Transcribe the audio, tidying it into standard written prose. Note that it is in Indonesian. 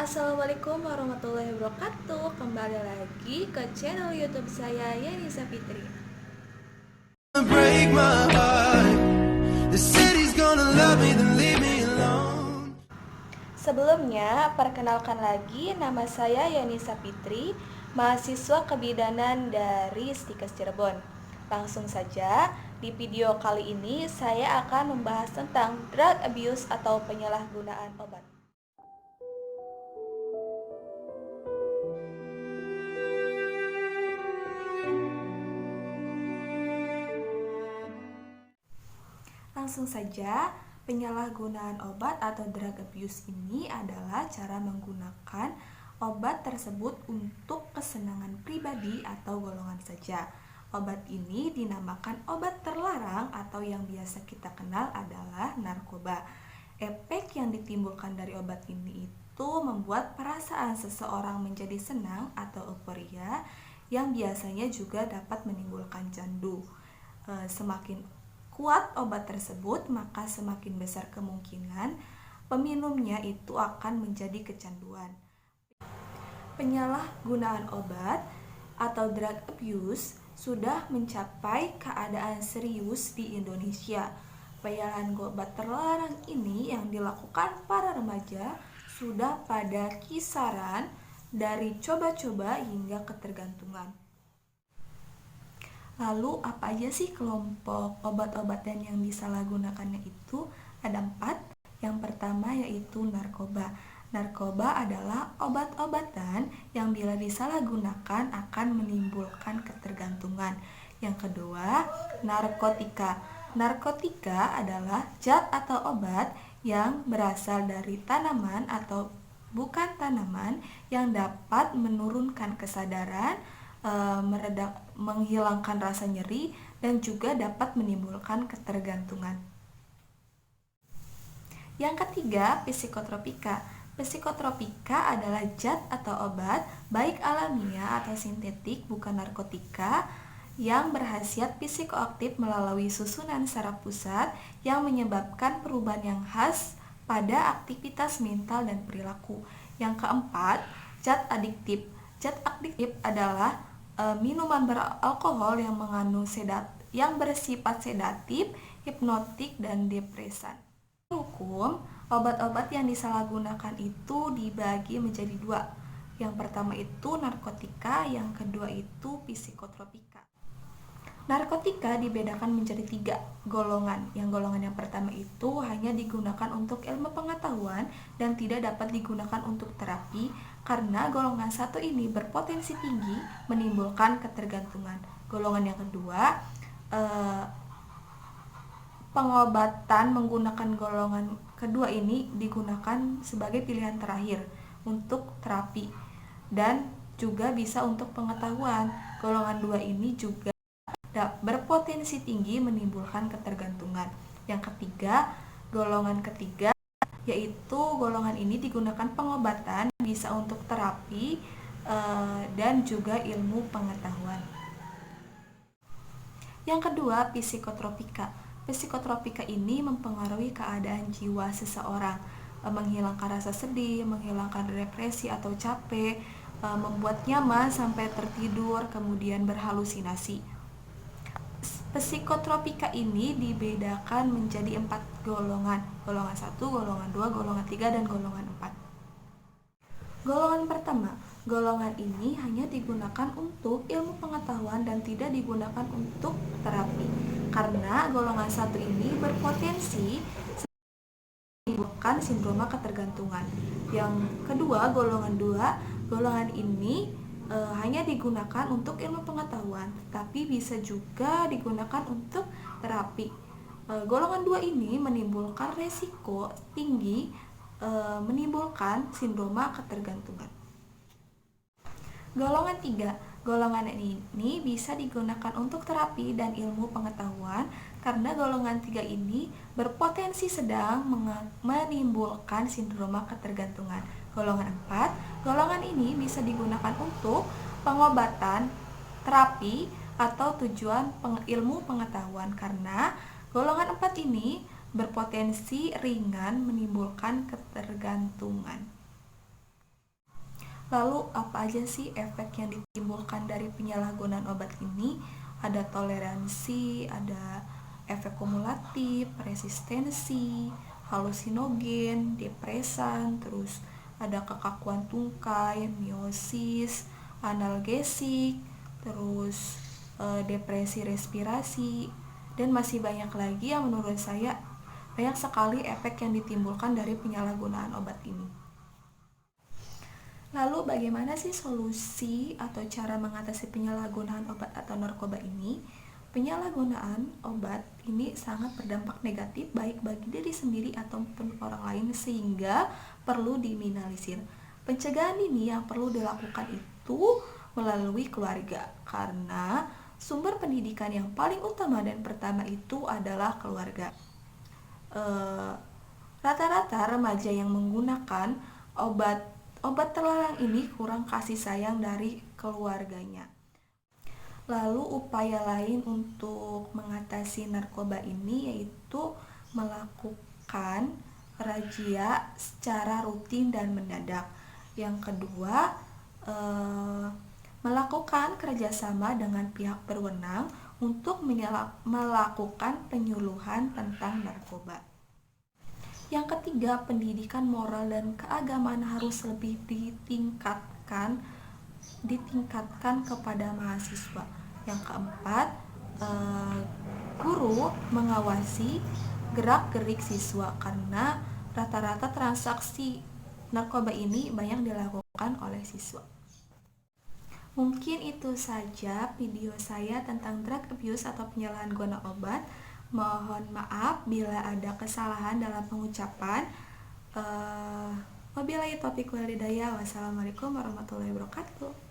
Assalamualaikum warahmatullahi wabarakatuh. Kembali lagi ke channel YouTube saya Yanisa Fitri. Break my heart. The city's gonna love me, then leave me alone. Sebelumnya, perkenalkan lagi, nama saya Yanisa Fitri, mahasiswa kebidanan dari Stikes Cirebon. Langsung saja, di video kali ini saya akan membahas tentang drug abuse atau penyalahgunaan obat. Langsung saja, penyalahgunaan obat atau drug abuse ini adalah cara menggunakan obat tersebut untuk kesenangan pribadi atau golongan saja. Obat ini dinamakan obat terlarang atau yang biasa kita kenal adalah narkoba. Efek yang ditimbulkan dari obat ini itu membuat perasaan seseorang menjadi senang atau euforia yang biasanya juga dapat menimbulkan candu. Semakin kuat obat tersebut, maka semakin besar kemungkinan peminumnya itu akan menjadi kecanduan. Penyalahgunaan obat atau drug abuse sudah mencapai keadaan serius di Indonesia. Penyalahgunaan obat terlarang ini yang dilakukan para remaja sudah pada kisaran dari coba-coba hingga ketergantungan. Lalu apa aja sih kelompok obat-obatan yang disalahgunakannya itu? Ada 4. Yang pertama yaitu narkoba. Narkoba adalah obat-obatan yang bila disalahgunakan akan menimbulkan ketergantungan. Yang kedua, narkotika. Narkotika adalah zat atau obat yang berasal dari tanaman atau bukan tanaman yang dapat menurunkan kesadaran, menghilangkan rasa nyeri, dan juga dapat menimbulkan ketergantungan. Yang ketiga, psikotropika. Psikotropika adalah zat atau obat, baik alamiah atau sintetik, bukan narkotika, yang berkhasiat psikoaktif melalui susunan saraf pusat yang menyebabkan perubahan yang khas pada aktivitas mental dan perilaku. Yang keempat, zat adiktif. Zat adiktif adalah minuman beralkohol yang mengandung yang bersifat sedatif, hipnotik, dan depresan. Hukum, obat-obat yang disalahgunakan itu dibagi menjadi 2. Yang pertama itu narkotika, yang kedua itu psikotropika. Narkotika dibedakan menjadi 3 golongan. Yang golongan yang pertama itu hanya digunakan untuk ilmu pengetahuan dan tidak dapat digunakan untuk terapi, karena golongan 1 ini berpotensi tinggi menimbulkan ketergantungan. Golongan yang kedua, pengobatan menggunakan golongan kedua ini digunakan sebagai pilihan terakhir untuk terapi dan juga bisa untuk pengetahuan. Golongan 2 ini juga berpotensi tinggi menimbulkan ketergantungan. Yang ketiga, golongan ketiga yaitu golongan ini digunakan pengobatan, bisa untuk terapi dan juga ilmu pengetahuan. Yang kedua, psikotropika. Psikotropika ini mempengaruhi keadaan jiwa seseorang, menghilangkan rasa sedih, menghilangkan depresi atau capek, membuat nyaman sampai tertidur, kemudian berhalusinasi. Psikotropika ini dibedakan menjadi 4 golongan. Golongan 1, golongan 2, golongan 3, dan golongan 4. Golongan pertama, golongan ini hanya digunakan untuk ilmu pengetahuan dan tidak digunakan untuk terapi. Karena golongan 1 ini berpotensi menimbulkan sindroma ketergantungan. Yang kedua, golongan 2, golongan ini hanya digunakan untuk ilmu pengetahuan, tapi bisa juga digunakan untuk terapi. Golongan 2 ini menimbulkan resiko tinggi menimbulkan sindroma ketergantungan. Golongan 3, golongan ini bisa digunakan untuk terapi dan ilmu pengetahuan, karena golongan 3 ini berpotensi sedang menimbulkan sindroma ketergantungan. Golongan 4, golongan ini bisa digunakan untuk pengobatan, terapi, atau tujuan ilmu pengetahuan, karena golongan 4 ini berpotensi ringan menimbulkan ketergantungan. Lalu apa aja sih efek yang ditimbulkan dari penyalahgunaan obat ini? Ada toleransi, ada efek kumulatif, resistensi, halusinogen, depresan, terus ada kekakuan tungkai, miosis, analgesik, terus depresi respirasi, dan masih banyak lagi yang menurut saya banyak sekali efek yang ditimbulkan dari penyalahgunaan obat ini. Lalu bagaimana sih solusi atau cara mengatasi penyalahgunaan obat atau narkoba ini? Penyalahgunaan obat ini sangat berdampak negatif baik bagi diri sendiri ataupun orang lain sehingga perlu diminimalisir. Pencegahan ini yang perlu dilakukan itu melalui keluarga karena sumber pendidikan yang paling utama dan pertama itu adalah keluarga. Rata-rata remaja yang menggunakan obat terlarang ini kurang kasih sayang dari keluarganya. Lalu upaya lain untuk mengatasi narkoba ini yaitu melakukan razia secara rutin dan mendadak. Yang kedua, melakukan kerjasama dengan pihak berwenang untuk melakukan penyuluhan tentang narkoba. Yang ketiga, pendidikan moral dan keagamaan harus lebih ditingkatkan kepada mahasiswa. Yang keempat, guru mengawasi gerak-gerik siswa karena rata-rata transaksi narkoba ini banyak dilakukan oleh siswa. Mungkin itu saja video saya tentang drug abuse atau penyalahgunaan obat. Mohon maaf bila ada kesalahan dalam pengucapan. Wabillahi taufiq wal hidayah. Wassalamualaikum warahmatullahi wabarakatuh.